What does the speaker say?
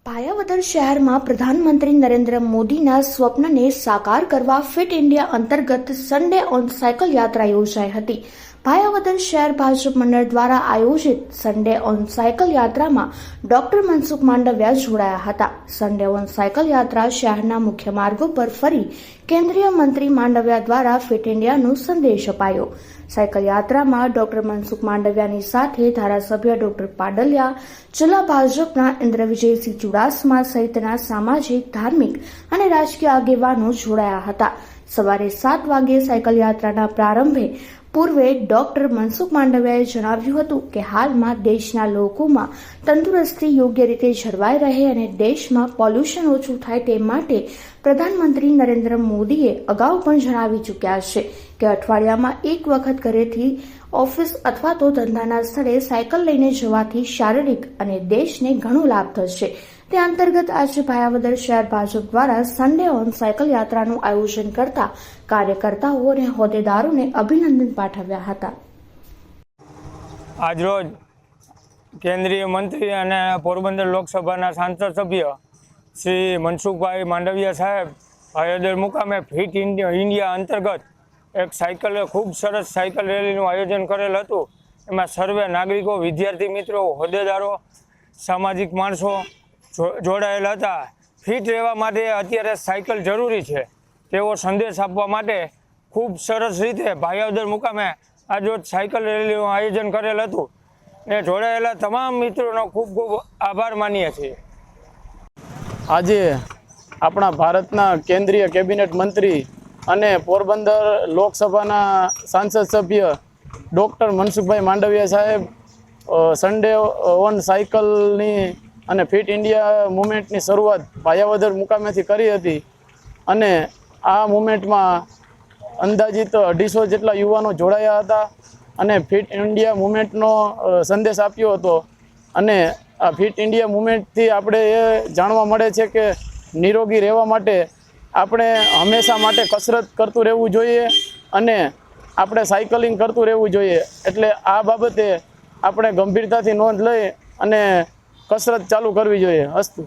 ભાયાવદર શહેરમાં પ્રધાનમંત્રી નરેન્દ્ર મોદીના સ્વપ્નને સાકાર કરવા ફિટ ઇન્ડિયા અંતર્ગત સન્ડે ઓન સાયકલ યાત્રા યોજાઈ હતી। ભાયાવદર શહેર ભાજપ મંડળ દ્વારા આયોજિત સન્ડે ઓન સાયકલ યાત્રામાં ડોક્ટર મનસુખ માંડવિયા જોડાયા હતા। સન્ડે ઓન સાયકલ યાત્રા શહેરના મુખ્ય માર્ગો પર ફરી કેન્દ્રીય મંત્રી માંડવિયા દ્વારા ફિટ ઇન્ડિયાનો સંદેશ અપાયો। સાયકલ યાત્રામાં ડોક્ટર મનસુખ માંડવિયાની સાથે ધારાસભ્ય ડોક્ટર પાડલિયા, જિલ્લા ભાજપના ઇન્દ્રવિજયસિંહ ચુડાસમા સહિતના સામાજિક, ધાર્મિક અને રાજકીય આગેવાનો જોડાયા હતા। સવારે 7 વાગે સાયકલ યાત્રાના પ્રારંભે પૂર્વે ડોક્ટર મનસુખ માંડવિયાએ જણાવ્યું હતું કે હાલમાં દેશના લોકોમાં તંદુરસ્તી યોગ્ય રીતે જળવાઈ રહે અને દેશમાં પોલ્યુશન ઓછું થાય તે માટે પ્રધાનમંત્રી નરેન્દ્ર મોદીએ અગાઉ પણ જણાવી ચૂક્યા છે કે અઠવાડિયામાં એક વખત ઘરેથી ઓફિસ અથવા તો ધંધાના સ્થળે સાયકલ લઈને જવાથી શારીરિક અને દેશને ઘણો લાભ થશે। તે અંતર્ગત આજે ભાયાવદર શહેર ભાજપ દ્વારા સન્ડે ઓન સાયકલ યાત્રાનું આયોજન કરતા કાર્યકર્તાઓ અને હોદ્દેદારોને અભિનંદન પાઠવ્યા હતા। આજરોજ કેન્દ્રીય મંત્રી અને પોરબંદર લોકસભાના સાંસદ સભ્ય શ્રી મનસુખભાઈ માંડવિયા સાહેબ ભાયાવદર મુકામે ફિટ ઇન્ડિયા અંતર્ગત એક સાયકલ ખૂબ સરસ સાયકલ રેલીનું આયોજન કરેલ હતું। એમાં સર્વે નાગરિકો, વિદ્યાર્થી મિત્રો, હોદ્દેદારો, સામાજિક માણસો જોડાયેલા હતા। ફિટ રહેવા માટે અત્યારે સાયકલ જરૂરી છે તેવો સંદેશ આપવા માટે ખૂબ સરસ રીતે ભાયાવદર મુકામે આજરોજ સાયકલ રેલીનું આયોજન કરેલ હતું ને જોડાયેલા તમામ મિત્રોનો ખૂબ ખૂબ આભાર માનીએ છીએ। આજે આપણા ભારતના કેન્દ્રીય કેબિનેટ મંત્રી અને પોરબંદર લોકસભાના સાંસદ સભ્ય ડૉક્ટર મનસુખભાઈ માંડવિયા સાહેબ સન્ડે ઓન સાયકલની અને ફિટ ઇન્ડિયા મુવમેન્ટની શરૂઆત ભાયાવદર મુકામેથી કરી હતી અને આ મુવમેન્ટમાં અંદાજિત 250 જેટલા યુવાનો જોડાયા હતા અને ફિટ ઇન્ડિયા મુવમેન્ટનો સંદેશ આપ્યો હતો। અને આ ફિટ ઇન્ડિયા મુવમેન્ટથી આપણે એ જાણવા મળે છે કે નિરોગી રહેવા માટે આપણે હંમેશા માટે કસરત કરતું રહેવું જોઈએ અને આપણે સાયકલિંગ કરતું રહેવું જોઈએ। એટલે આ બાબતે આપણે ગંભીરતાથી નોંધ લઈ અને કસરત ચાલુ કરવી જોઈએ। અસ્તુ।